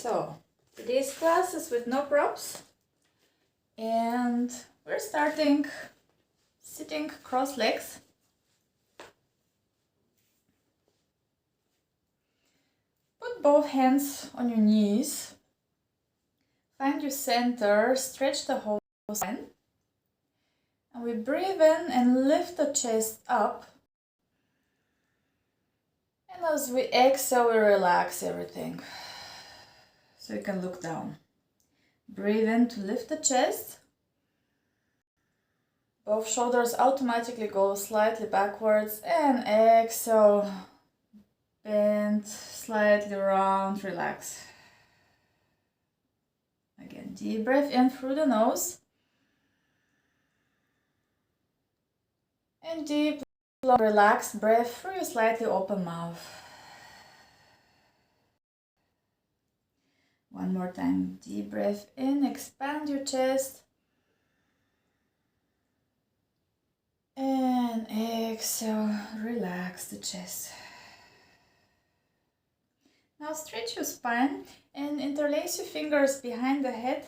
So today's class is with no props, and we're starting sitting cross legs. Put both hands on your knees, find your center, stretch the whole spine, and we breathe in and lift the chest up, and as we exhale we relax everything. So you can look down. Breathe in to lift the chest. Both shoulders automatically go slightly backwards, and exhale. Bend slightly round, relax. Again, deep breath in through the nose. And deep, long, relaxed breath through your slightly open mouth. One more time, deep breath in, expand your chest. And exhale, relax the chest. Now stretch your spine and interlace your fingers behind the head.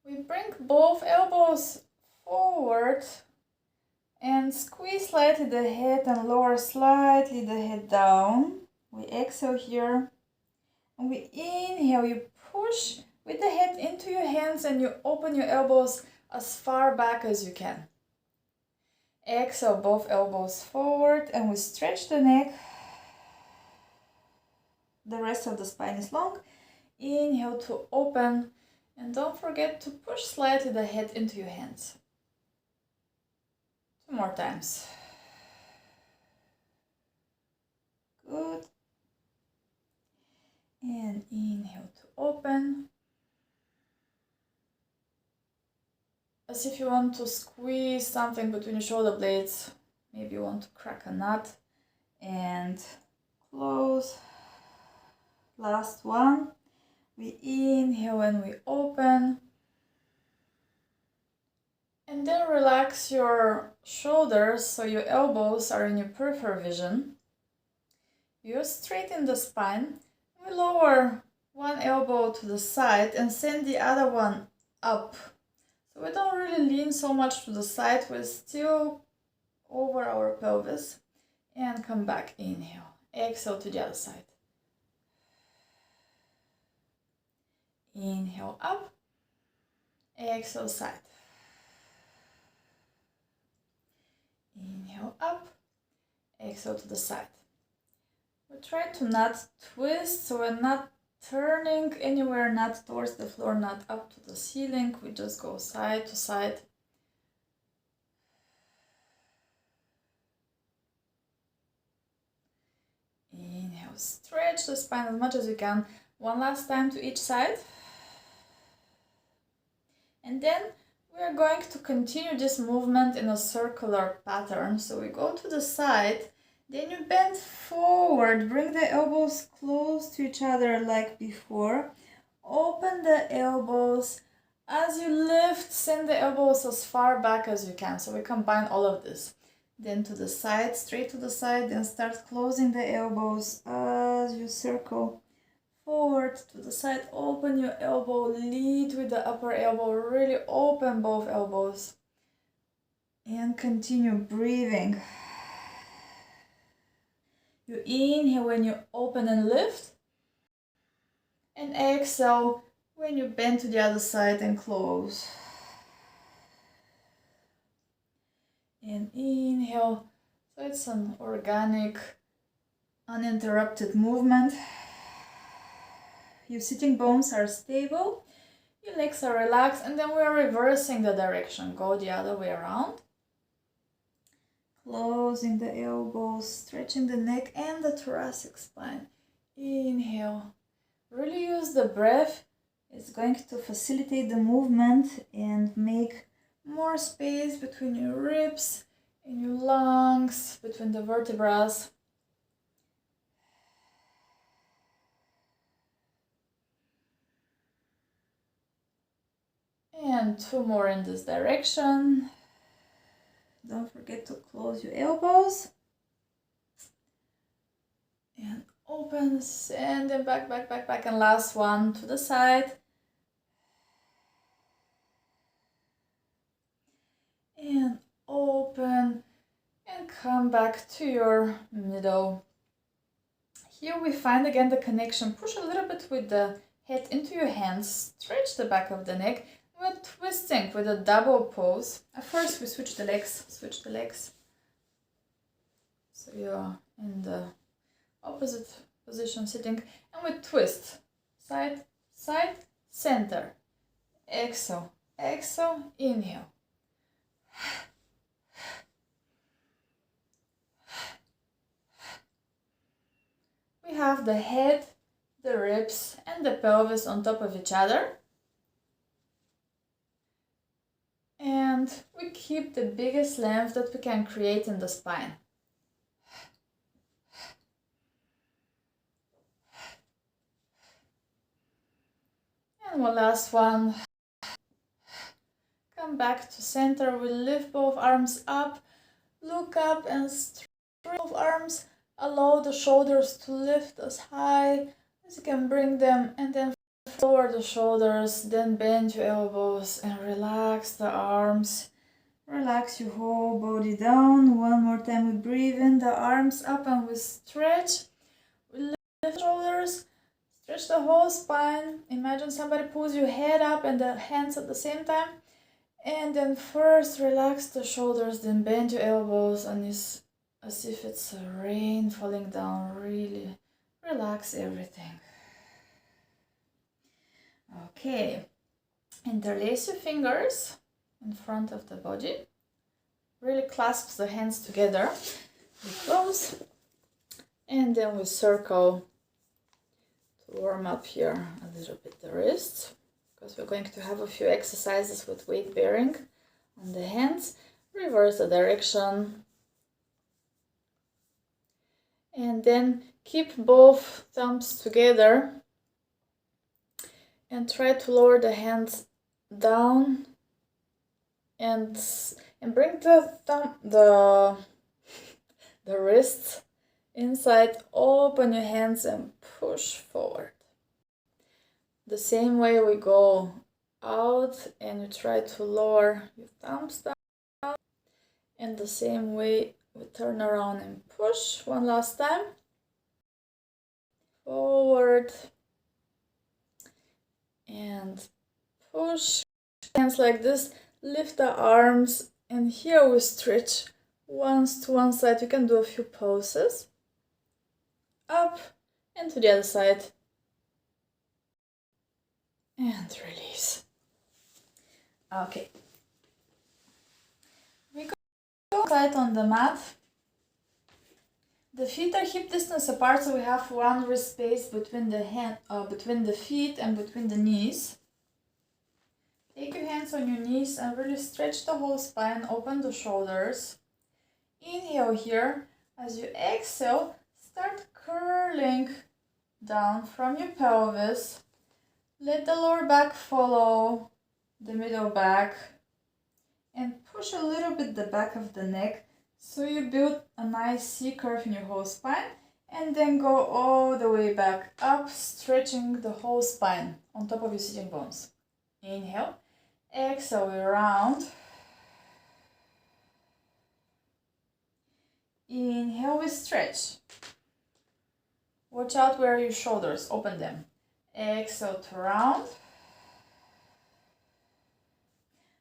We bring both elbows forward and squeeze slightly the head and lower slightly the head down. We exhale here. And we inhale, you push with the head into your hands and you open your elbows as far back as you can. Exhale, both elbows forward, and we stretch the neck. The rest of the spine is long. Inhale to open, and don't forget to push slightly the head into your hands. 2 more times. Good. And inhale to open. As if you want to squeeze something between your shoulder blades. Maybe you want to crack a nut. And close. Last one. We inhale and we open. And then relax your shoulders so your elbows are in your peripheral vision. You straighten the spine. We lower one elbow to the side and send the other one up. So we don't really lean so much to the side, we're still over our pelvis. And come back, inhale. Exhale to the other side. Inhale up. Exhale side. Inhale up. Exhale to the side. We try to not twist, so we're not turning anywhere, not towards the floor, not up to the ceiling. We just go side to side. Inhale, stretch the spine as much as you can. One last time to each side. And then we are going to continue this movement in a circular pattern. So we go to the side. Then you bend forward, bring the elbows close to each other like before. Open the elbows. As you lift, send the elbows as far back as you can. So we combine all of this. Then to the side, straight to the side, then start closing the elbows as you circle forward to the side. Open your elbow, lead with the upper elbow, really open both elbows. And continue breathing. You inhale when you open and lift, and exhale when you bend to the other side and close. And inhale, so it's an organic, uninterrupted movement. Your sitting bones are stable, your legs are relaxed, and then we are reversing the direction. Go the other way around. Closing the elbows, stretching the neck and the thoracic spine. Inhale. Really use the breath. It's going to facilitate the movement and make more space between your ribs and your lungs, between the vertebrae. And 2 more in this direction. Don't forget to close your elbows. And open opens and then back, back, back, back, and last one to the side. And open and come back to your middle. Here we find again the connection. Push a little bit with the head into your hands, stretch the back of the neck. We're twisting with a double pose. At first we switch the legs, so you're in the opposite position sitting, and we twist, side, side, center, exhale, exhale, inhale. We have the head, the ribs, and the pelvis on top of each other. And we keep the biggest length that we can create in the spine. And one last one. Come back to center. We lift both arms up, look up and stretch both arms. Allow the shoulders to lift as high as you can bring them, and then lower the shoulders, then bend your elbows and relax the arms. Relax your whole body down. One more time, we breathe in the arms up and we stretch. We lift the shoulders, stretch the whole spine. Imagine somebody pulls your head up and the hands at the same time. And then first relax the shoulders, then bend your elbows, and it's as if it's rain falling down. Really relax everything. Okay, interlace your fingers in front of the body. Really clasp the hands together. We close, and then we circle to warm up here a little bit the wrists, because we're going to have a few exercises with weight bearing on the hands. Reverse the direction. And then keep both thumbs together and try to lower the hands down and bring the wrists inside. Open your hands and push forward. The same way we go out and you try to lower your thumbs down, and the same way we turn around and push one last time. Forward and push. Hands like this, lift the arms, and here we stretch once to one side. You can do a few poses. Up and to the other side. And release. Okay. We go side on the mat. The feet are hip distance apart, so we have one wrist space between the feet and between the knees. Take your hands on your knees and really stretch the whole spine. Open the shoulders. Inhale here. As you exhale, start curling down from your pelvis. Let the lower back follow the middle back, and push a little bit the back of the neck so you build a nice C curve in your whole spine, and then go all the way back up, stretching the whole spine on top of your sitting bones. Inhale, exhale, we round. Inhale, we stretch. Watch out where your shoulders, open them. Exhale to round.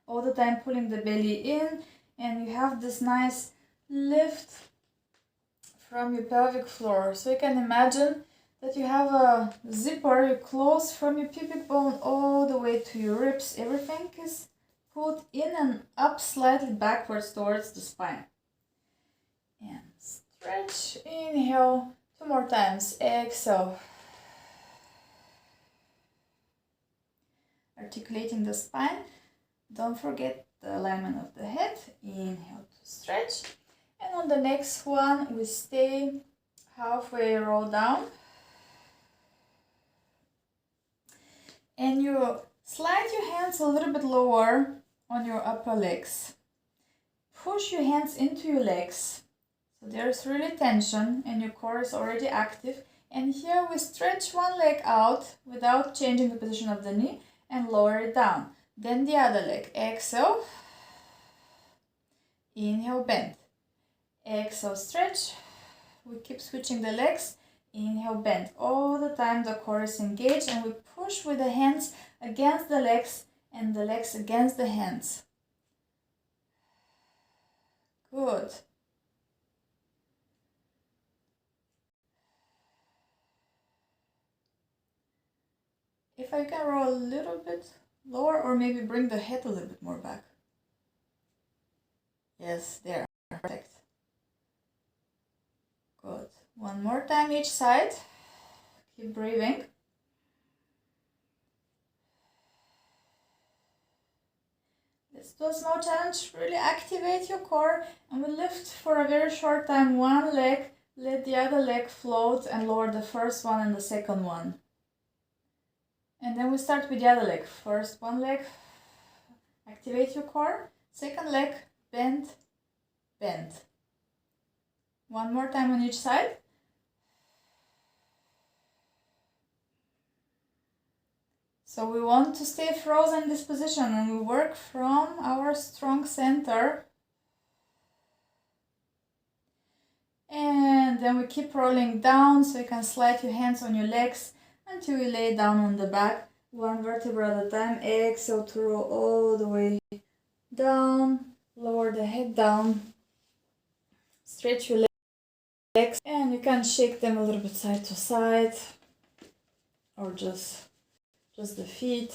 All the time pulling the belly in, and you have this nice lift from your pelvic floor. So you can imagine that you have a zipper, you close from your pubic bone all the way to your ribs. Everything is pulled in and up slightly backwards towards the spine. And stretch, inhale, 2 more times, exhale. Articulating the spine. Don't forget the alignment of the head. Inhale to stretch. And on the next one, we stay halfway, roll down. And you slide your hands a little bit lower on your upper legs. Push your hands into your legs. So there's really tension and your core is already active. And here we stretch one leg out without changing the position of the knee and lower it down. Then the other leg. Exhale. Inhale, bend. Exhale, stretch. We keep switching the legs. Inhale, bend. All the time the core is engaged and we push with the hands against the legs and the legs against the hands. Good. If I can roll a little bit lower or maybe bring the head a little bit more back. Yes, there. Perfect. Good. One more time each side. Keep breathing. Let's do a small challenge. Really activate your core and we lift for a very short time one leg. Let the other leg float and lower the first one and the second one. And then we start with the other leg. First one leg, activate your core. Second leg, bend, bend. One more time on each side. So we want to stay frozen in this position and we work from our strong center. And then we keep rolling down so you can slide your hands on your legs until you lay down on the back, one vertebra at a time. Exhale to roll all the way down, lower the head down, stretch your legs, and you can shake them a little bit side to side, or just the feet.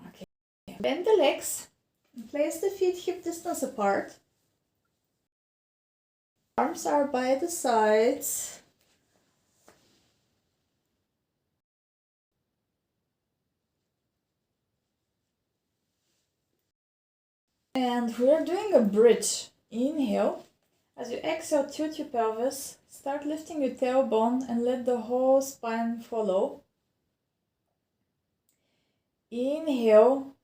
Okay, bend the legs and place the feet hip distance apart. Arms are by the sides. And we are doing a bridge. Inhale. As you exhale, tilt your pelvis. Start lifting your tailbone and let the whole spine follow. Inhale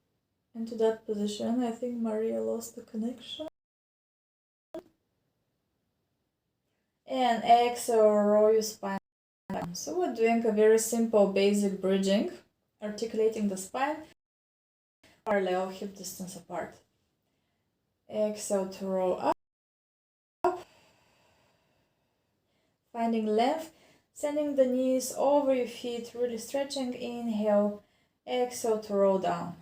into that position. I think Maria lost the connection. And exhale, roll your spine down. So we're doing a very simple basic bridging, articulating the spine, parallel, hip distance apart. Exhale to roll up. Finding length, sending the knees over your feet, really stretching. Inhale, exhale to roll down.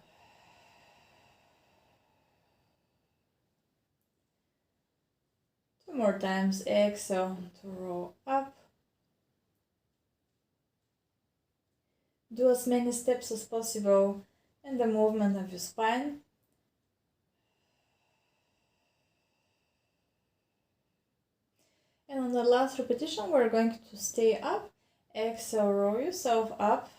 Two more times. Exhale to roll up. Do as many steps as possible in the movement of your spine. And on the last repetition, we're going to stay up. Exhale, roll yourself up.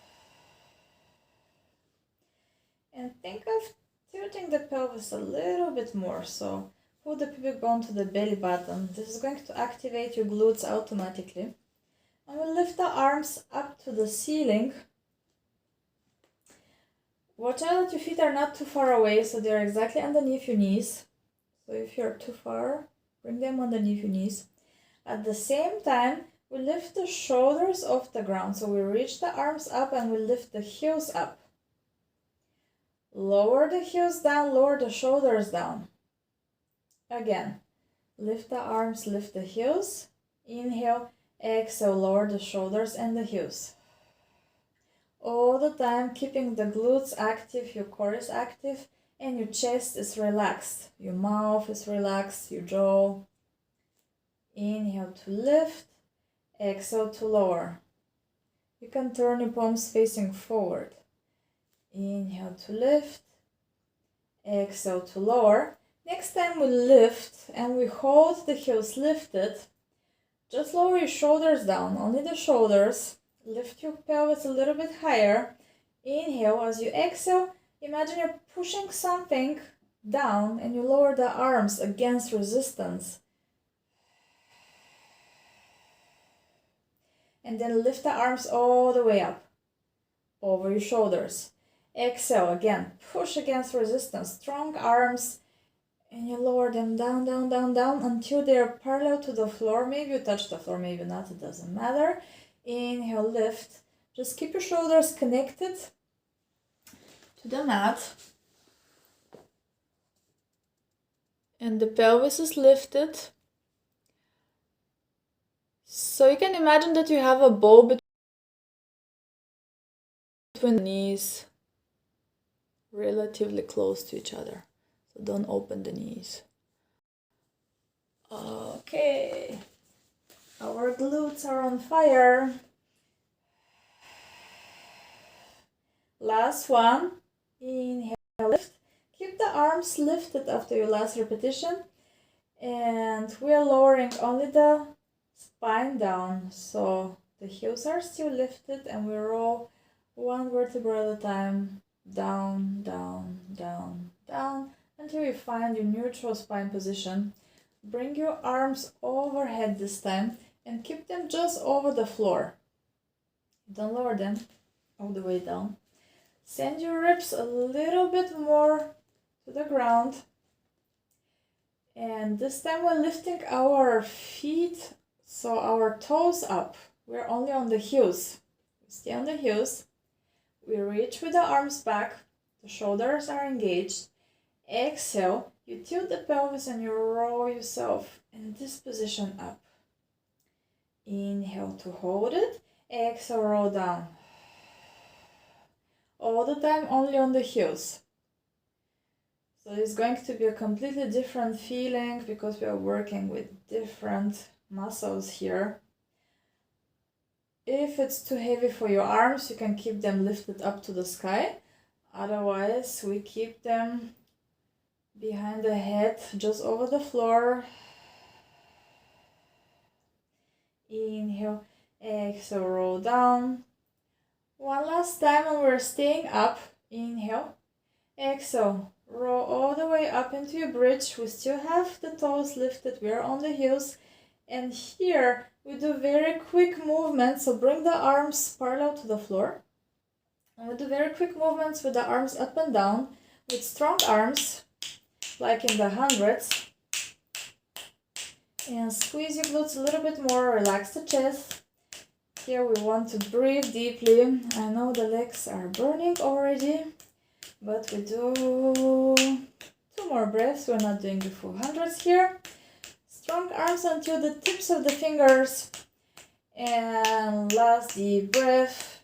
And think of tilting the pelvis a little bit more. So pull the pubic bone to the belly button. This is going to activate your glutes automatically. And we'll lift the arms up to the ceiling. Watch out that your feet are not too far away, so they're exactly underneath your knees. So if you're too far, bring them underneath your knees. At the same time, we lift the shoulders off the ground. So we reach the arms up and we lift the heels up. Lower the heels down, lower the shoulders down. Again, lift the arms, lift the heels. Inhale, exhale, lower the shoulders and the heels. All the time keeping the glutes active, your core is active, and your chest is relaxed. Your mouth is relaxed, your jaw. Inhale to lift, exhale to lower. You can turn your palms facing forward. Inhale to lift, exhale to lower. Next time we lift and we hold the heels lifted, just lower your shoulders down, only the shoulders. Lift your pelvis a little bit higher. Inhale. As you exhale, imagine you're pushing something down and you lower the arms against resistance. And then lift the arms all the way up, over your shoulders. Exhale again, push against resistance, strong arms, And you lower them down, down, down, down until they are parallel to the floor. Maybe you touch the floor, maybe not, it doesn't matter. Inhale, lift. Just keep your shoulders connected to the mat. And the pelvis is lifted. So you can imagine that you have a bow between the knees, relatively close to each other. So don't open the knees. Okay. Our glutes are on fire. Last one. Inhale, lift. Keep the arms lifted after your last repetition. And we are lowering only the spine down. So the heels are still lifted and we roll one vertebra at a time. Down, down, down, down. Until you find your neutral spine position. Bring your arms overhead this time and keep them just over the floor. Don't lower them all the way down. Send your ribs a little bit more to the ground. And this time we're lifting our feet, so our toes up. We're only on the heels. We stay on the heels. We reach with the arms back. The shoulders are engaged. Exhale. You tilt the pelvis and you roll yourself in this position up. Inhale to hold it. Exhale, roll down. All the time only on the heels. So it's going to be a completely different feeling because we are working with different muscles here. If it's too heavy for your arms, you can keep them lifted up to the sky. Otherwise, we keep them behind the head, just over the floor. Inhale, exhale, roll down. One last time and we're staying up. Inhale, exhale, roll all the way up into your bridge. We still have the toes lifted, we are on the heels. And here we do very quick movements, so bring the arms parallel to the floor. And we do very quick movements with the arms up and down, with strong arms, like in the hundreds. And squeeze your glutes a little bit more, relax the chest. Here we want to breathe deeply. I know the legs are burning already, but we do 2 more breaths. We're not doing the full hundreds here. Strong arms until the tips of the fingers. And last deep breath.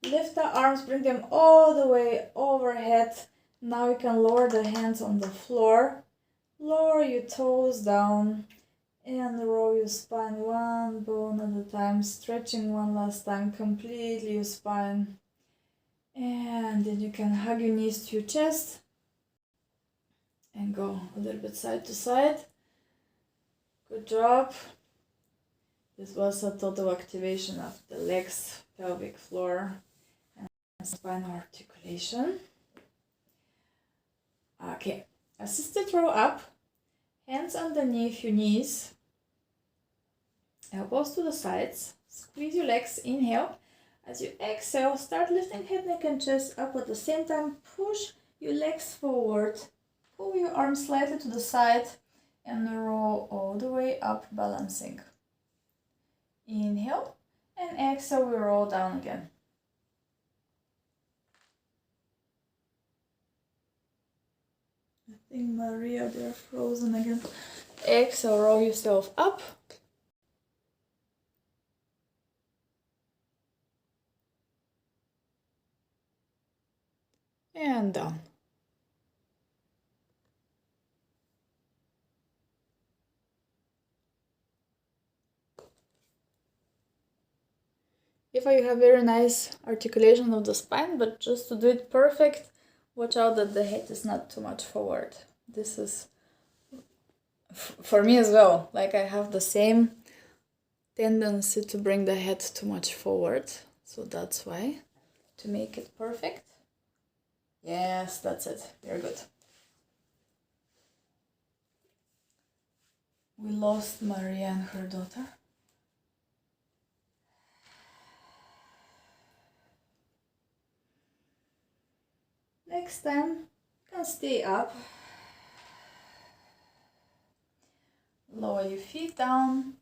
Lift the arms, bring them all the way overhead. Now you can lower the hands on the floor. Lower your toes down and roll your spine one bone at a time, stretching one last time completely your spine. And then you can hug your knees to your chest and go a little bit side to side. Good job. This was a total activation of the legs, pelvic floor, and spinal articulation. Okay, assisted row up, hands underneath your knees, elbows to the sides, squeeze your legs, inhale. As you exhale, start lifting head, neck and chest up at the same time. Push your legs forward, pull your arms slightly to the side and roll all the way up, balancing. Inhale and exhale, we roll down again. I think Maria, they're frozen again. Exhale, roll yourself up. And down. If you have very nice articulation of the spine, but just to do it perfect, watch out that the head is not too much forward. This is for me as well. Like I have the same tendency to bring the head too much forward. So that's why, to make it perfect. Yes, that's it. Very good. We lost Maria and her daughter. Next time, you can stay up. lower your feet down.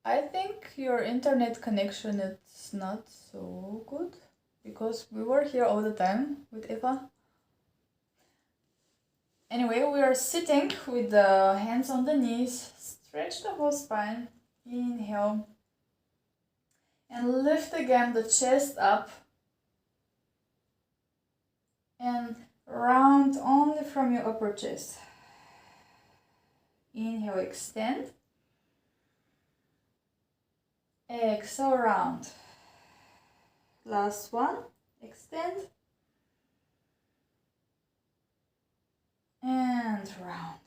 I think your internet connection is not so good because we were here all the time with Eva. Anyway, we are sitting with the hands on the knees, stretch the whole spine, inhale, and lift again the chest up and round only from your upper chest. Inhale, extend. Exhale, round. Last one, extend. And round.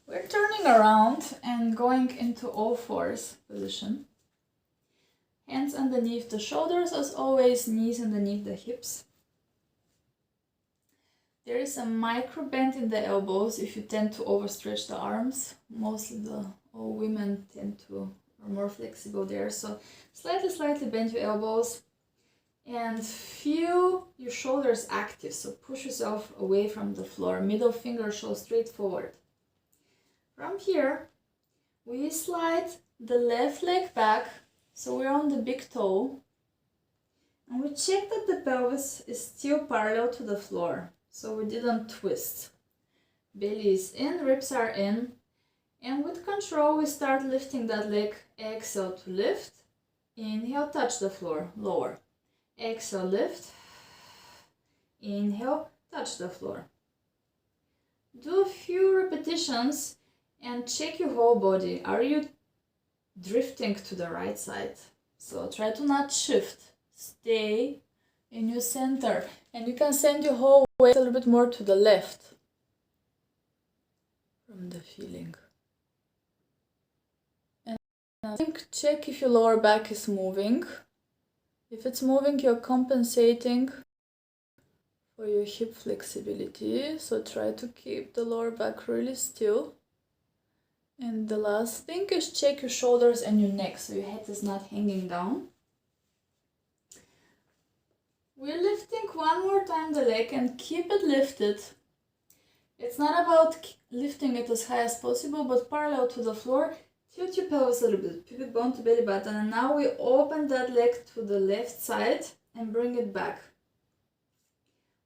We're turning around and going into all fours position. Hands underneath the shoulders as always, knees underneath the hips. There is a micro bend in the elbows if you tend to overstretch the arms. Mostly all women are more flexible there. So slightly bend your elbows and feel your shoulders active. So push yourself away from the floor. Middle finger shows straight forward. From here, we slide the left leg back. So we're on the big toe. And we check that the pelvis is still parallel to the floor. So we didn't twist. Belly is in, ribs are in. And with control, we start lifting that leg. Exhale to lift. Inhale, touch the floor, lower. Exhale, lift. Inhale, touch the floor. Do a few repetitions and check your whole body. Are you drifting to the right side? So try to not shift. Stay in your center. And you can send your whole weight a little bit more to the left from the feeling. And I think check if your lower back is moving. If it's moving, you're compensating for your hip flexibility. So try to keep the lower back really still. And the last thing is check your shoulders and your neck so your head is not hanging down. We're lifting one more time the leg and keep it lifted. It's not about lifting it as high as possible, but parallel to the floor. Tilt your pelvis a little bit, pubic bone to belly button, and now we open that leg to the left side and bring it back.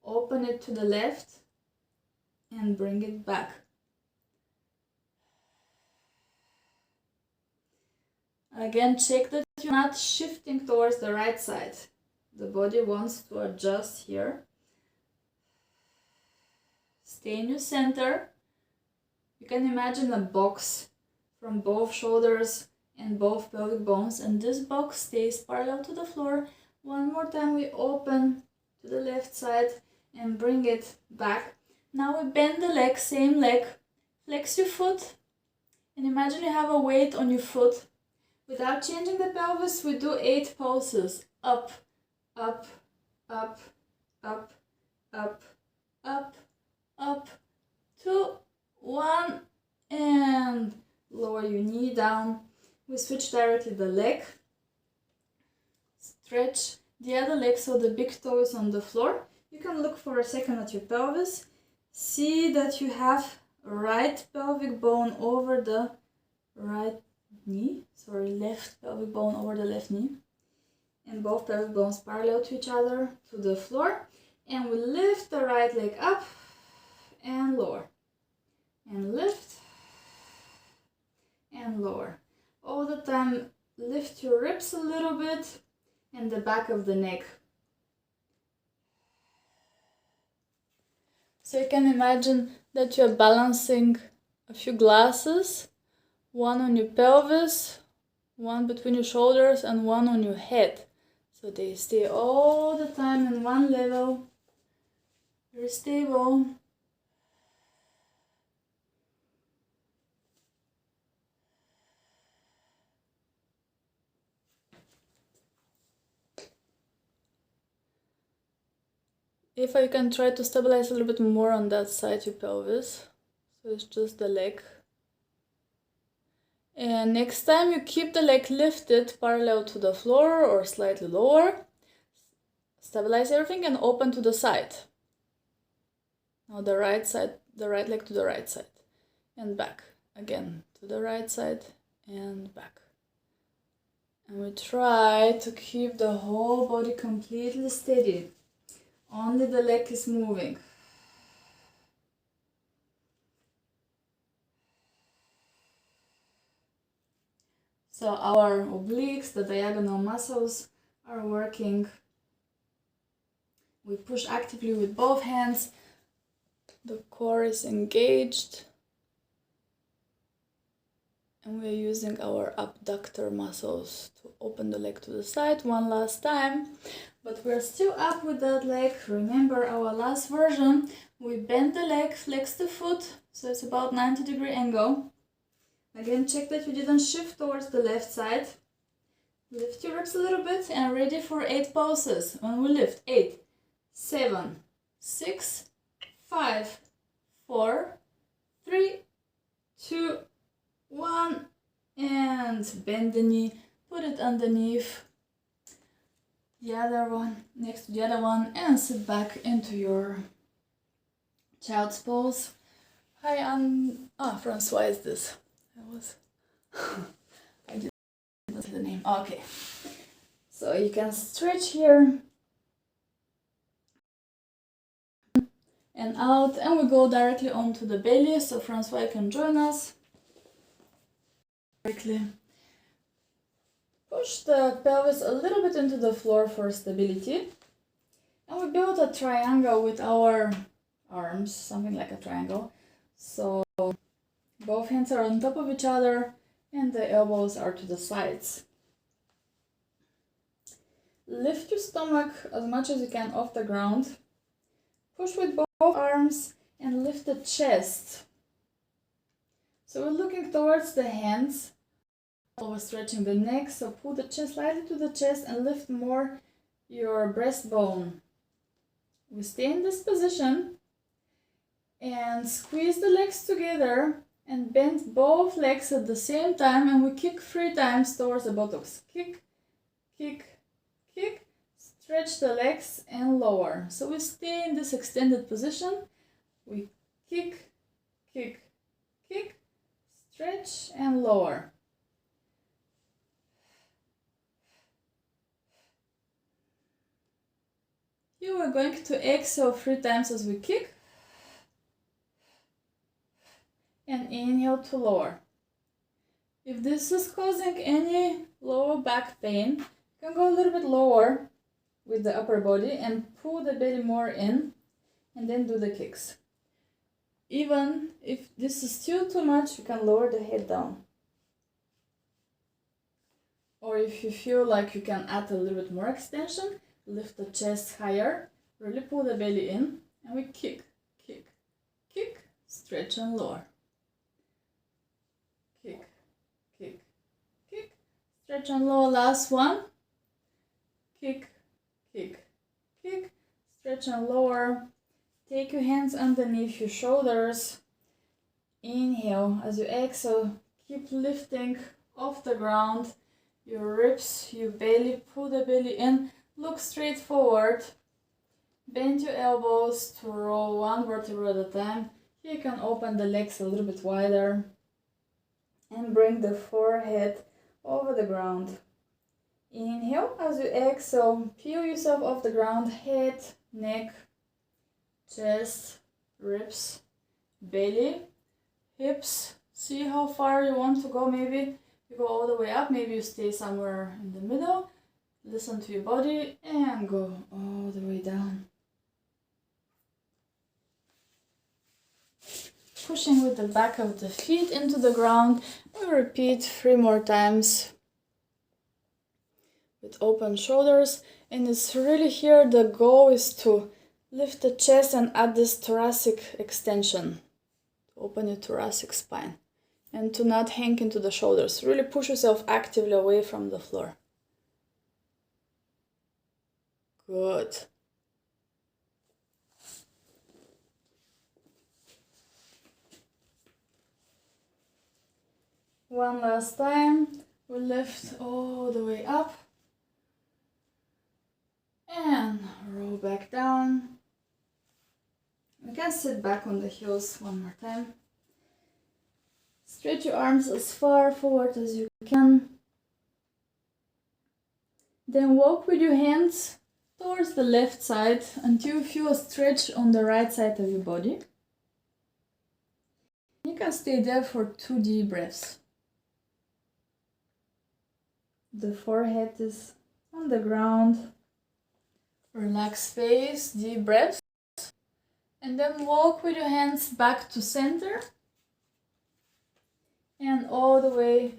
Open it to the left and bring it back. Again, check that you're not shifting towards the right side. The body wants to adjust here. Stay in your center. You can imagine a box from both shoulders and both pelvic bones, and this box stays parallel to the floor. One more time we open to the left side and bring it back. Now we bend the leg, same leg. Flex your foot and imagine you have a weight on your foot. Without changing the pelvis, we do 8 pulses. Up, up, up, up, up, up, up, 2, 1, and lower your knee down. We switch directly the leg. Stretch the other leg so the big toe is on the floor. You can look for a second at your pelvis. See that you have right pelvic bone over the right knee. Left pelvic bone over the left knee. And both pelvic bones parallel to each other to the floor. And we lift the right leg up and lower. And lift and lower. All the time lift your ribs a little bit and the back of the neck. So you can imagine that you're balancing a few glasses, one on your pelvis, one between your shoulders, and one on your head. So they stay all the time in one level, very stable. If I can try to stabilize a little bit more on that side, your pelvis. So it's just the leg. And next time you keep the leg lifted parallel to the floor or slightly lower. Stabilize everything and open to the side. Now the right side, the right leg to the right side and back. Again, to the right side and back. And we try to keep the whole body completely steady. Only the leg is moving. So our obliques, the diagonal muscles, are working. We push actively with both hands. The core is engaged. And we're using our abductor muscles to open the leg to the side one last time. But we're still up with that leg. Remember our last version. We bend the leg, flex the foot, so it's about 90-degree angle. Again, check that you didn't shift towards the left side. Lift your ribs a little bit and ready for 8 pulses. When we lift, 8, 7, 6, 5, 4, 3, 2, 1, and bend the knee, put it underneath the other one, next to the other one, and sit back into your child's pose. Hi, Francois is this. I didn't say the name. Okay, so you can stretch here and out, and we go directly onto the belly, so Francois can join us. Directly push the pelvis a little bit into the floor for stability, and we build a triangle with our arms, something like a triangle. So both hands are on top of each other and the elbows are to the sides. Lift your stomach as much as you can off the ground. Push with both arms and lift the chest. So we're looking towards the hands, overstretching the neck, so pull the chin slightly to the chest and lift more your breastbone. We stay in this position and squeeze the legs together and bend both legs at the same time, and we kick 3 times towards the buttocks. Kick, kick, kick, stretch the legs and lower. So we stay in this extended position. We kick, kick, kick, stretch and lower. You are going to exhale 3 times as we kick. And inhale to lower. If this is causing any lower back pain, you can go a little bit lower with the upper body and pull the belly more in, and then do the kicks. Even if this is still too much, you can lower the head down. Or if you feel like you can add a little bit more extension, lift the chest higher, really pull the belly in, and we kick, kick, kick, stretch and lower. Kick, kick, kick, stretch and lower. Last one. Kick, kick, kick, stretch and lower. Take your hands underneath your shoulders. Inhale. As you exhale, keep lifting off the ground. Your ribs, your belly, pull the belly in. Look straight forward. Bend your elbows to roll 1 vertebra at a time. Here you can open the legs a little bit wider. And bring the forehead over the ground. Inhale. As you exhale, peel yourself off the ground. Head, neck, chest, ribs, belly, hips. See how far you want to go. Maybe you go all the way up. Maybe you stay somewhere in the middle. Listen to your body and go all the way down. Pushing with the back of the feet into the ground. We repeat 3 more times with open shoulders. And it's really here the goal is to lift the chest and add this thoracic extension. To open your thoracic spine. And to not hang into the shoulders. Really push yourself actively away from the floor. Good. One last time, we lift all the way up and roll back down. We can sit back on the heels one more time. Stretch your arms as far forward as you can. Then walk with your hands towards the left side until you feel a stretch on the right side of your body. You can stay there for 2 deep breaths. The forehead is on the ground. Relax face, deep breaths. And then walk with your hands back to center. And all the way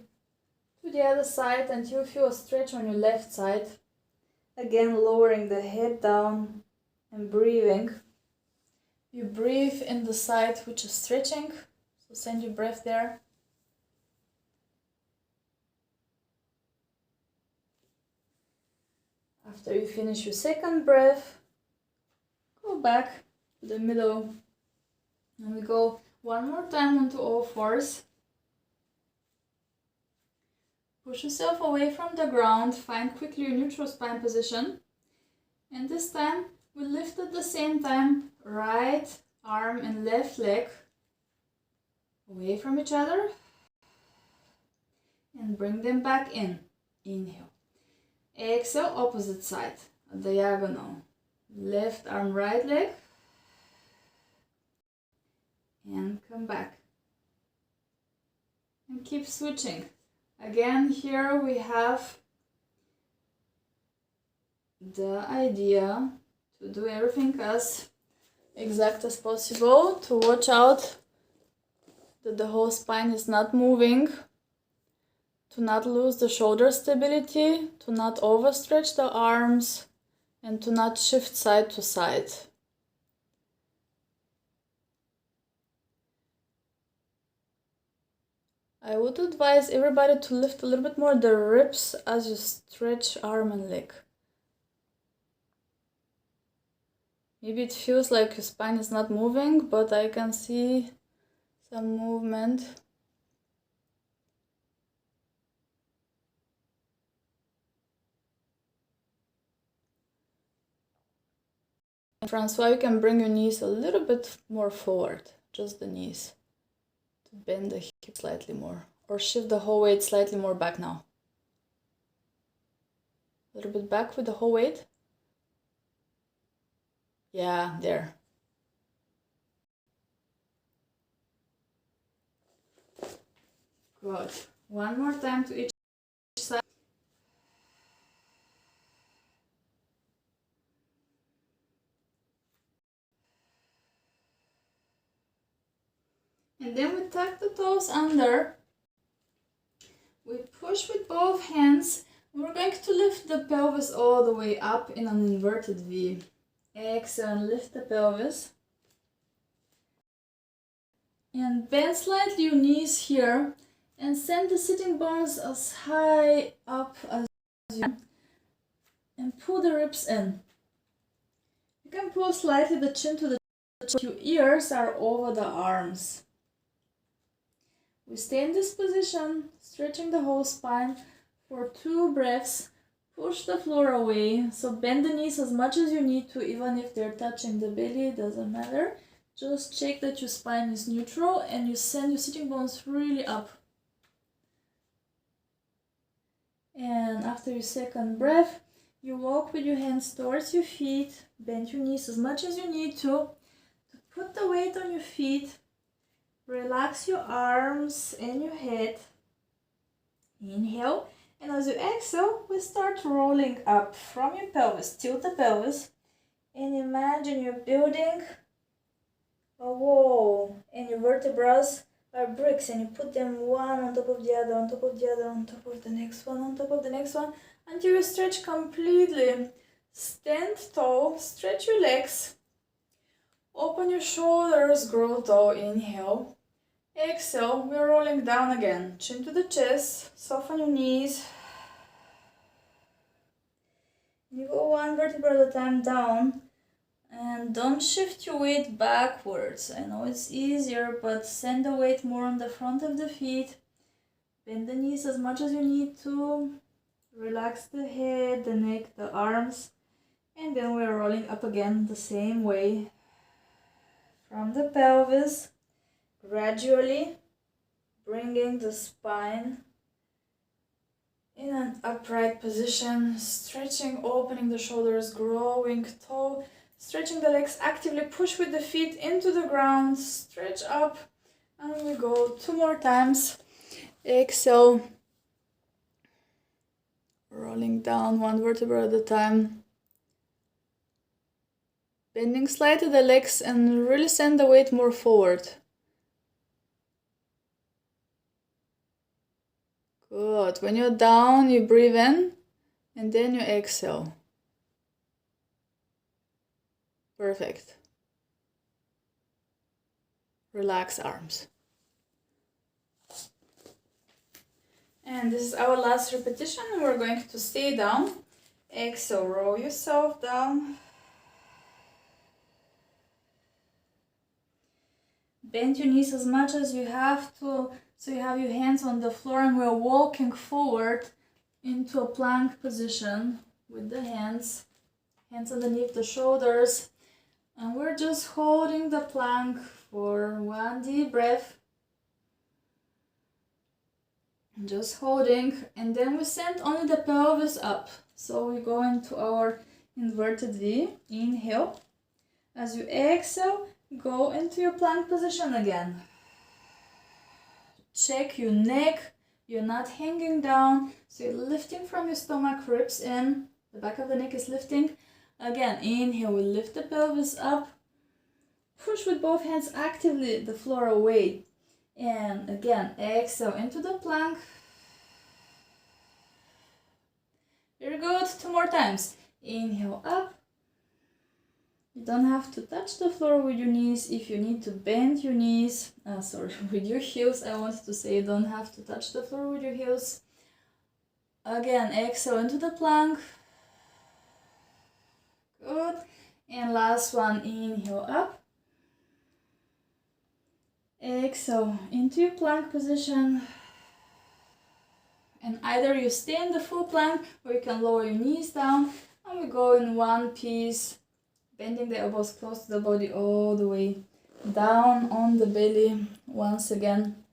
to the other side until you feel a stretch on your left side. Again, lowering the head down and breathing. You breathe in the side which is stretching, so send your breath there. After you finish your second breath, go back to the middle. And we go one more time onto all fours. Push yourself away from the ground, find quickly your neutral spine position. And this time, we lift at the same time, right arm and left leg away from each other. And bring them back in. Inhale. Exhale, opposite side, diagonal. Left arm, right leg. And come back. And keep switching. Again, here we have the idea to do everything as exact as possible, to watch out that the whole spine is not moving, to not lose the shoulder stability, to not overstretch the arms, and to not shift side to side. I would advise everybody to lift a little bit more the ribs as you stretch arm and leg. Maybe it feels like your spine is not moving, but I can see some movement. And Francois, you can bring your knees a little bit more forward, just the knees. Bend the hip slightly more, or shift the whole weight slightly more back now. A little bit back with the whole weight. Yeah, there. Good. One more time to each side. And then we tuck the toes under. We push with both hands. We're going to lift the pelvis all the way up in an inverted V. Exhale and lift the pelvis. And bend slightly your knees here and send the sitting bones as high up as you can. And pull the ribs in. You can pull slightly the chin to the chin. Your ears are over the arms. We stay in this position, stretching the whole spine for 2 breaths. Push the floor away, so bend the knees as much as you need to, even if they're touching the belly, it doesn't matter. Just check that your spine is neutral and you send your sitting bones really up. And after your second breath, you walk with your hands towards your feet, bend your knees as much as you need to put the weight on your feet. Relax your arms and your head. Inhale. And as you exhale, we start rolling up from your pelvis. Tilt the pelvis. And imagine you're building a wall. And your vertebrae are bricks. And you put them one on top of the other, on top of the other, on top of the next one, on top of the next one. Until you stretch completely. Stand tall. Stretch your legs. Open your shoulders. Grow tall. Inhale. Exhale, we're rolling down again. Chin to the chest, soften your knees. You go one vertebra at a time down. And don't shift your weight backwards. I know it's easier, but send the weight more on the front of the feet. Bend the knees as much as you need to. Relax the head, the neck, the arms. And then we're rolling up again the same way. from the pelvis, gradually bringing the spine in an upright position, stretching, opening the shoulders, growing tall, stretching the legs actively, push with the feet into the ground, stretch up, and we go 2 more times. Exhale, rolling down 1 vertebra at a time, bending slightly the legs and really send the weight more forward. Good. When you're down, you breathe in and then you exhale. Perfect. Relax arms. And this is our last repetition. We're going to stay down. Exhale, roll yourself down. Bend your knees as much as you have to, so you have your hands on the floor, and we're walking forward into a plank position with the hands underneath the shoulders. And we're just holding the plank for 1 deep breath. Just holding, and then we send only the pelvis up. So we go into our inverted V. Inhale. As you exhale, go into your plank position again. Check your neck. You're not hanging down. So you're lifting from your stomach, ribs in. The back of the neck is lifting. Again, inhale, we lift the pelvis up. Push with both hands actively the floor away. And again, exhale into the plank. Very good. 2 more times. Inhale up. You don't have to touch the floor with your knees. If you need to bend your knees, with your heels, I wanted to say you don't have to touch the floor with your heels. Again, exhale into the plank. Good. And last one, inhale up. Exhale into your plank position. And either you stay in the full plank or you can lower your knees down. And we go in one piece, bending the elbows close to the body all the way down on the belly once again.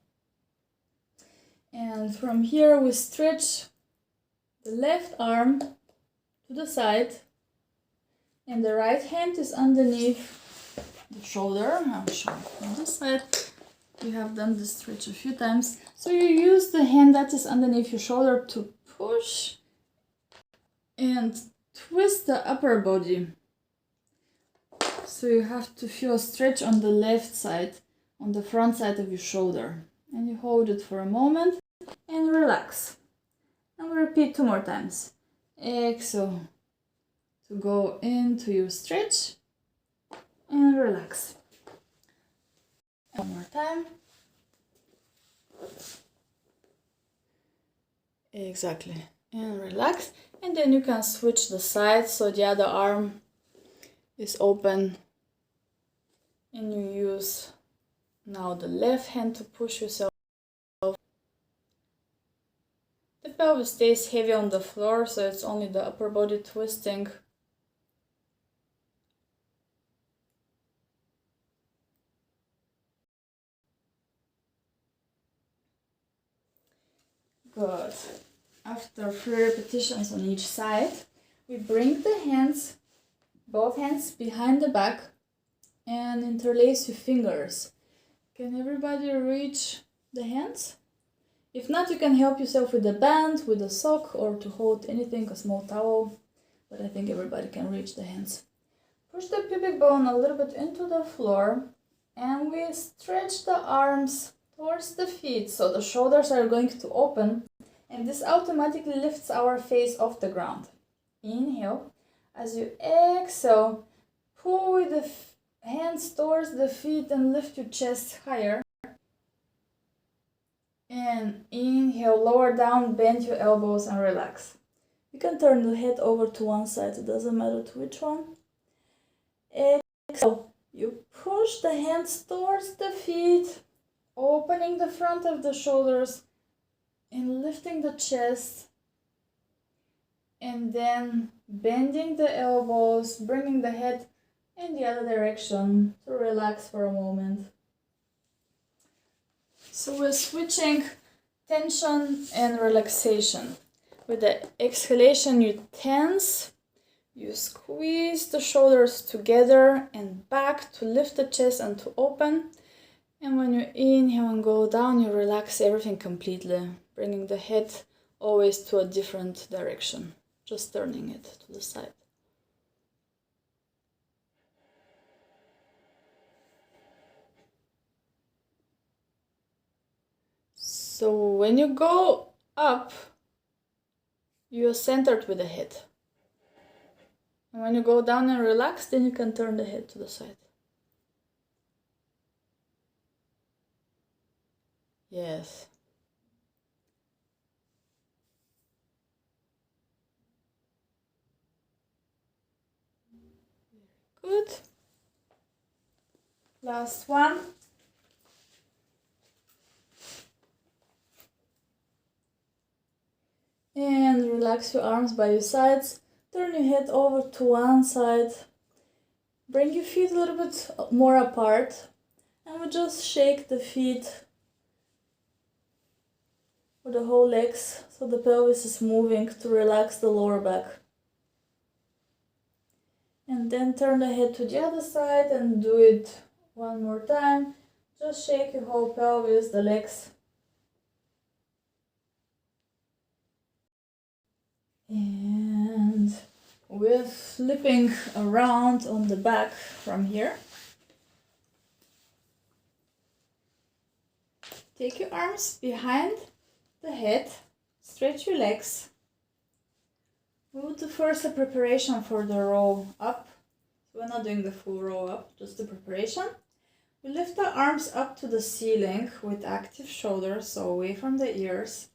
And from here we stretch the left arm to the side. And the right hand is underneath the shoulder. I'll show you from this side. We have done this stretch a few times. So you use the hand that is underneath your shoulder to push and twist the upper body. So you have to feel a stretch on the left side, on the front side of your shoulder. And you hold it for a moment and relax. And we repeat 2 more times. Exhale to go into your stretch and relax. 1 more time. Exactly. And relax. And then you can switch the side so the other arm is open. And you use now the left hand to push yourself. The pelvis stays heavy on the floor, so it's only the upper body twisting. Good. After 3 repetitions on each side, we bring the hands, both hands behind the back, and interlace your fingers. Can everybody reach the hands? If not, you can help yourself with a band, with a sock, or to hold anything, a small towel. But I think everybody can reach the hands. Push the pubic bone a little bit into the floor, and we stretch the arms towards the feet, so the shoulders are going to open, and this automatically lifts our face off the ground. Inhale. As you exhale, pull with the hands towards the feet and lift your chest higher. And inhale, lower down, bend your elbows and relax. You can turn the head over to one side, it doesn't matter to which one. Exhale, you push the hands towards the feet, opening the front of the shoulders and lifting the chest, and then bending the elbows, bringing the head and the other direction to relax for a moment. So we're switching tension and relaxation. With the exhalation, you tense, you squeeze the shoulders together and back to lift the chest and to open. And when you inhale and go down, you relax everything completely, bringing the head always to a different direction, just turning it to the side. So when you go up, you're centered with the head. And when you go down and relax, then you can turn the head to the side. Yes. Good. Last one. And relax your arms by your sides. Turn your head over to one side. Bring your feet a little bit more apart. And we just shake the feet with the whole legs so the pelvis is moving to relax the lower back. And then turn the head to the other side and do it one more time. Just shake your whole pelvis, the legs. And we're flipping around on the back from here. Take your arms behind the head, stretch your legs. We'll do first a preparation for the roll up. So we're not doing the full roll up, just the preparation. We lift the arms up to the ceiling with active shoulders, so away from the ears.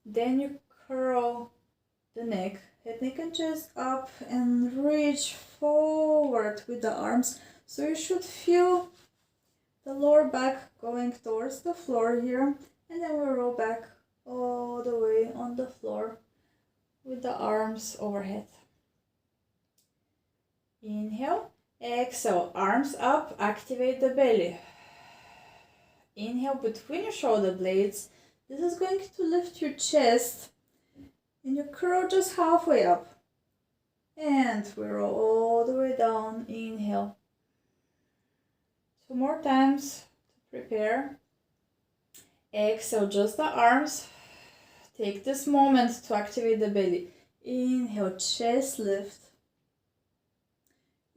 Then you curl the neck, head, neck and chest up and reach forward with the arms. So you should feel the lower back going towards the floor here. And then we roll back all the way on the floor with the arms overhead. Inhale, exhale, arms up, activate the belly. Inhale between your shoulder blades. This is going to lift your chest and you curl just halfway up. And we roll all the way down. Inhale. 2 more times to prepare. Exhale, just the arms. Take this moment to activate the belly. Inhale, chest lift.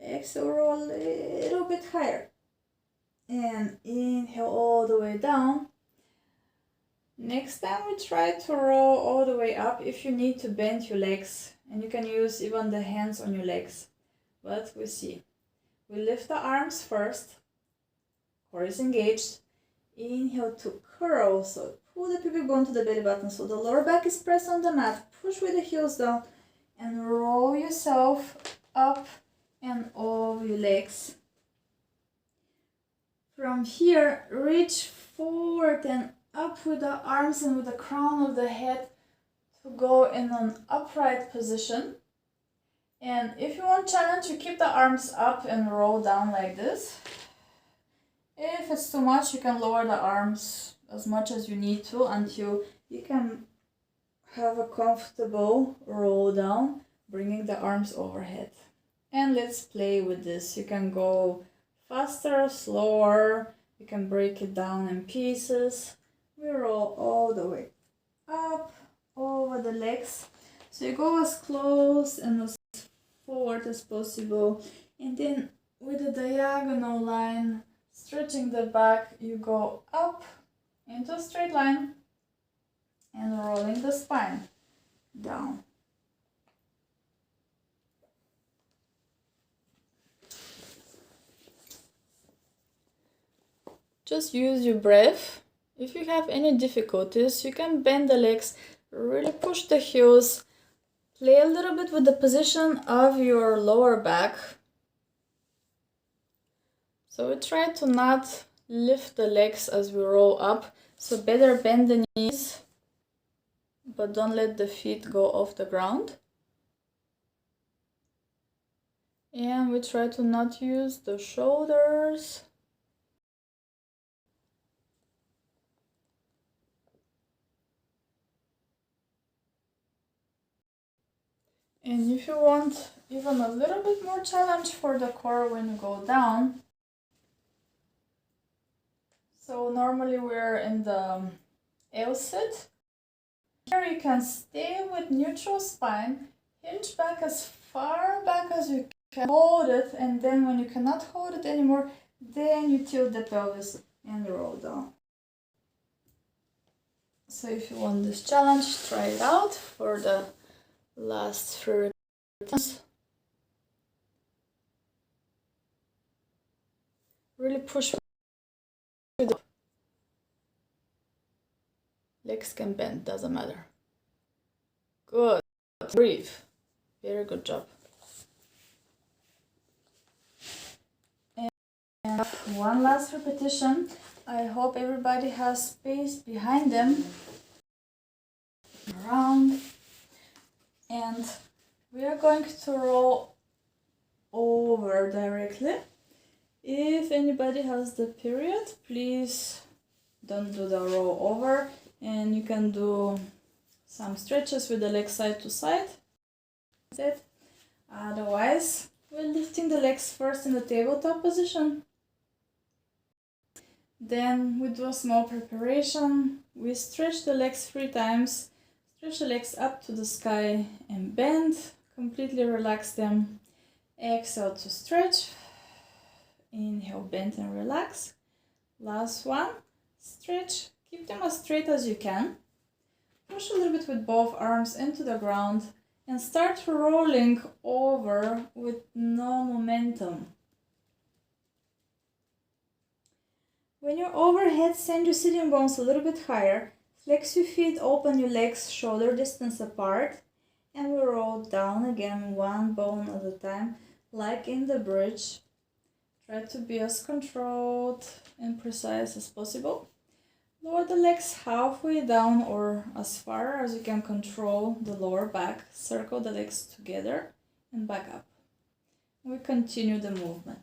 Exhale, roll a little bit higher. And inhale all the way down. Next time we try to roll all the way up. If you need to bend your legs, and you can use even the hands on your legs. But we see. We lift the arms first. Core is engaged. Inhale to curl, so pull the pubic bone to the belly button, so the lower back is pressed on the mat. Push with the heels down and roll yourself up and over your legs. From here, reach forward and up with the arms and with the crown of the head to go in an upright position. And if you want challenge, you keep the arms up and roll down like this. If it's too much, you can lower the arms as much as you need to until you can have a comfortable roll down, bringing the arms overhead. And let's play with this. You can go faster, slower, you can break it down in pieces. We roll all the way up, over the legs. So you go as close and as forward as possible. And then with a diagonal line, stretching the back, you go up into a straight line and rolling the spine down. Just use your breath. If you have any difficulties, you can bend the legs, really push the heels, play a little bit with the position of your lower back. So we try to not lift the legs as we roll up, so better bend the knees, but don't let the feet go off the ground. And we try to not use the shoulders. And if you want even a little bit more challenge for the core when you go down, so normally we're in the L sit. Here you can stay with neutral spine, hinge back as far back as you can, hold it, and then when you cannot hold it anymore, then you tilt the pelvis and roll down. So if you want this challenge, try it out for the last 3 repetitions. Really push. Legs can bend, doesn't matter. Good. Breathe. Very good job. And one last repetition. I hope everybody has space behind them. Around. And we are going to roll over directly. If anybody has the period, please don't do the roll over, and you can do some stretches with the legs side to side. That's it. Otherwise, we're lifting the legs first in the tabletop position. Then we do a small preparation. We stretch the legs 3 times. Stretch the legs up to the sky and bend. Completely relax them. Exhale to stretch. Inhale, bend and relax. Last one. Stretch. Keep them as straight as you can. Push a little bit with both arms into the ground and start rolling over with no momentum. When you're overhead, send your sitting bones a little bit higher. Flex your feet, open your legs shoulder distance apart, and we roll down again, one bone at a time, like in the bridge. Try to be as controlled and precise as possible. Lower the legs halfway down or as far as you can control the lower back. Circle the legs together and back up. We continue the movement.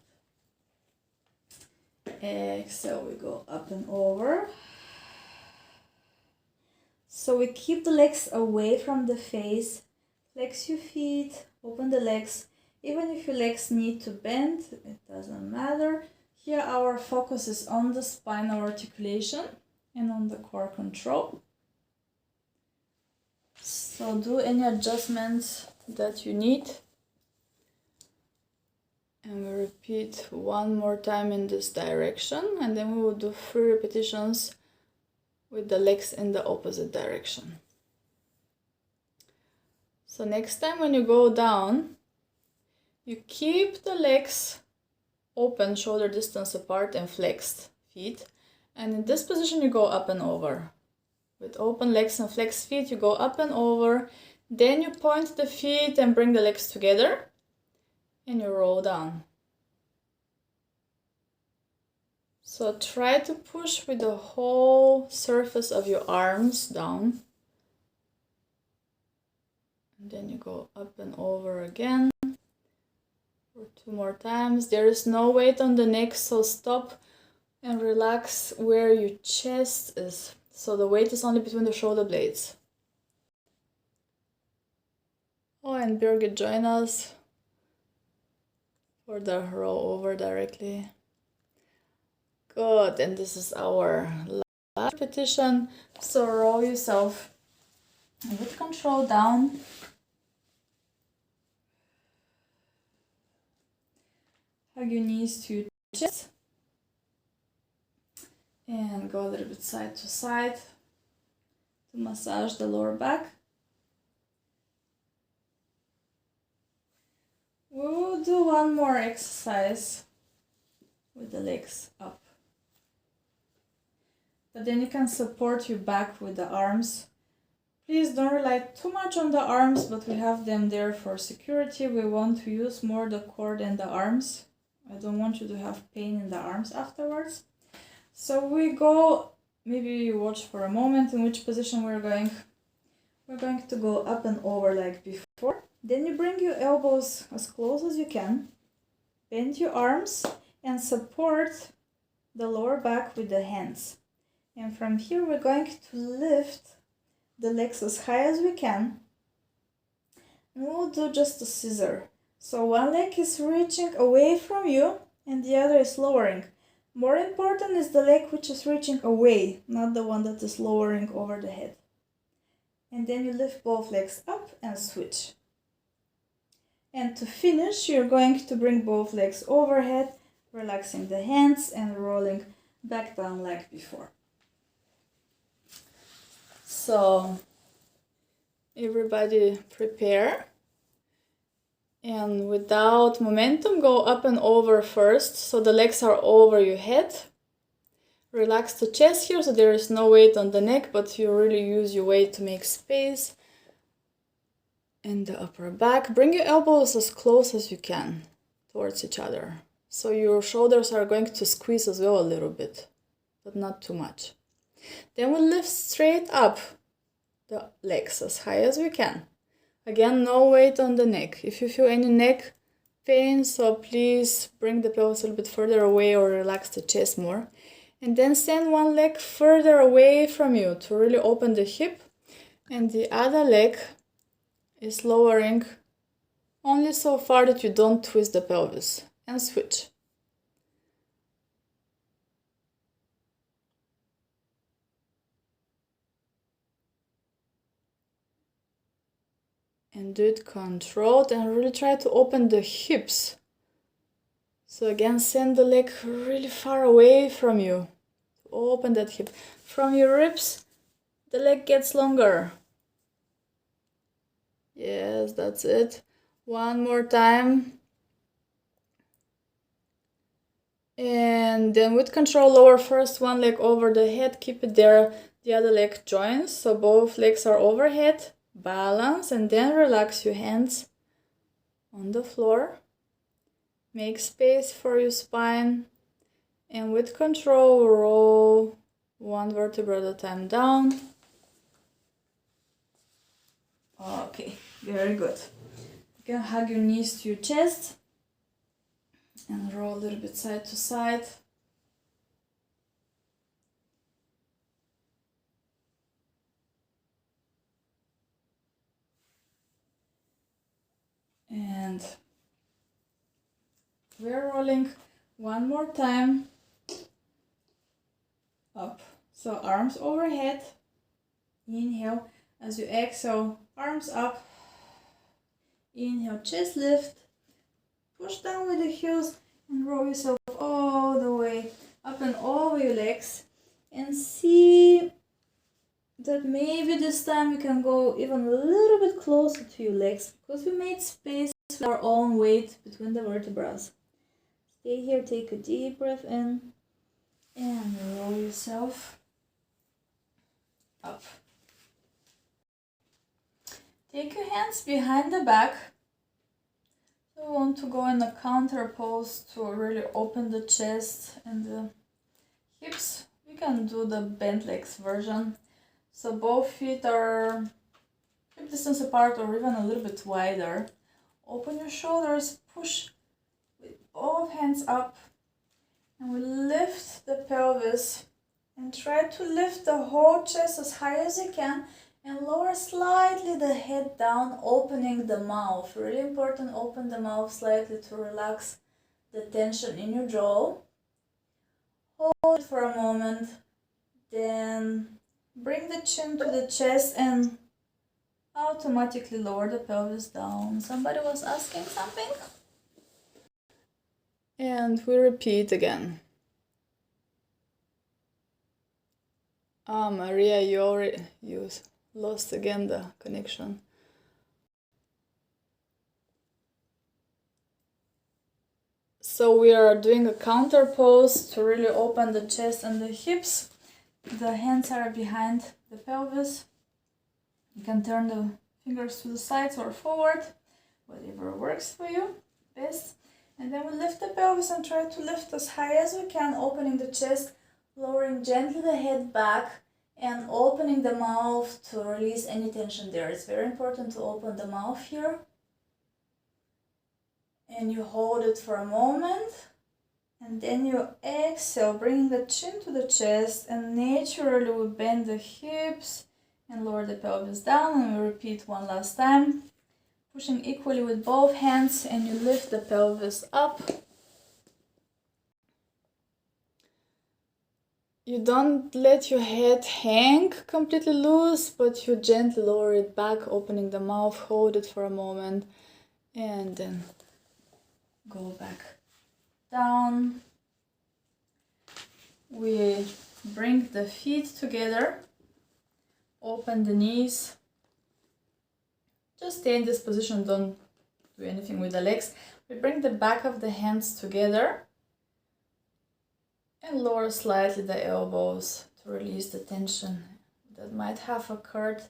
Exhale, we go up and over. So we keep the legs away from the face. Flex your feet, open the legs. Even if your legs need to bend, it doesn't matter. Here our focus is on the spinal articulation and on the core control. So do any adjustments that you need. And we repeat one more time in this direction, and then we will do 3 repetitions with the legs in the opposite direction. So next time when you go down, you keep the legs open, shoulder distance apart and flexed feet. And in this position you go up and over. With open legs and flexed feet you go up and over. Then you point the feet and bring the legs together. And you roll down. So try to push with the whole surface of your arms down. And then you go up and over again. For 2 more times. There is no weight on the neck, so stop and relax where your chest is. So the weight is only between the shoulder blades. Oh, and Birgit, join us for the roll over directly. Good, and this is our last repetition. So roll yourself with control down. Hug your knees to your chest. And go a little bit side to side to massage the lower back. We will do one more exercise with the legs up. But then you can support your back with the arms. Please don't rely too much on the arms, but we have them there for security. We want to use more the core than the arms. I don't want you to have pain in the arms afterwards. So we go, maybe you watch for a moment in which position we're going. We're going to go up and over like before. Then you bring your elbows as close as you can. Bend your arms and support the lower back with the hands. And from here we're going to lift the legs as high as we can. And we'll do just a scissor. So one leg is reaching away from you and the other is lowering. More important is the leg which is reaching away, not the one that is lowering over the head. And then you lift both legs up and switch. And to finish, you're going to bring both legs overhead, relaxing the hands and rolling back down like before. So everybody prepare. And without momentum, go up and over first, so the legs are over your head. Relax the chest here, so there is no weight on the neck, but you really use your weight to make space. And the upper back. Bring your elbows as close as you can towards each other. So your shoulders are going to squeeze as well a little bit, but not too much. Then we lift straight up the legs as high as we can. Again, no weight on the neck. If you feel any neck pain, so please bring the pelvis a little bit further away or relax the chest more. And then send one leg further away from you to really open the hip. And the other leg is lowering only so far that you don't twist the pelvis. And switch. And do it controlled and really try to open the hips. So again, send the leg really far away from you. Open that hip. From your ribs, the leg gets longer. Yes, that's it. One more time. And then with control, lower first one leg over the head. Keep it there. The other leg joins, so both legs are overhead. Balance and then relax your hands on the floor. Make space for your spine and with control roll one vertebra at a time down. Okay, very good. You can hug your knees to your chest and roll a little bit side to side. And we're rolling one more time up. So arms overhead. Inhale. As you exhale, arms up. Inhale, chest lift. Push down with the heels and roll yourself all the way up and over your legs. And see that maybe this time you can go even a little bit closer to your legs because we made space with our own weight between the vertebrae. Stay here, take a deep breath in and roll yourself up. Take your hands behind the back. So we want to go in a counter pose to really open the chest and the hips. We can do the bent legs version. So both feet are hip distance apart or even a little bit wider. Open your shoulders, push with both hands up, and we lift the pelvis and try to lift the whole chest as high as you can and lower slightly the head down, opening the mouth. Really important, open the mouth slightly to relax the tension in your jaw. Hold it for a moment, then bring the chin to the chest and automatically lower the pelvis down. Somebody was asking something? And we repeat again. Maria, you lost again the connection. So we are doing a counter pose to really open the chest and the hips. The hands are behind the pelvis. You can turn the fingers to the sides or forward, whatever works for you best. And then we lift the pelvis and try to lift as high as we can, opening the chest, lowering gently the head back and opening the mouth to release any tension there. It's very important to open the mouth here. and you hold it for a moment, and then you exhale, bringing the chin to the chest, and naturally we bend the hips and lower the pelvis down, and we repeat one last time, pushing equally with both hands, and you lift the pelvis up. You don't let your head hang completely loose, but you gently lower it back, opening the mouth, hold it for a moment, and then go back down. We bring the feet together, open the knees. Just stay in this position, don't do anything with the legs. We bring the back of the hands together and lower slightly the elbows to release the tension that might have occurred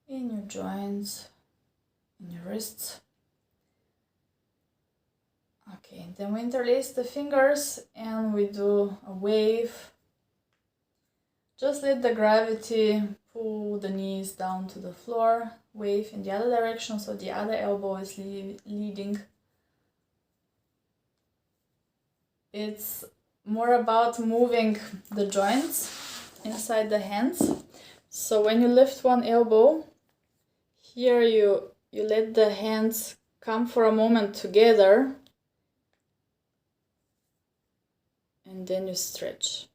in your joints, in your wrists. Okay, then we interlace the fingers and we do a wave. Just let the gravity pull the knees down to the floor. Wave in the other direction, so the other elbow is leading. It's more about moving the joints inside the hands. So when you lift one elbow, here you let the hands come for a moment together, and then you stretch.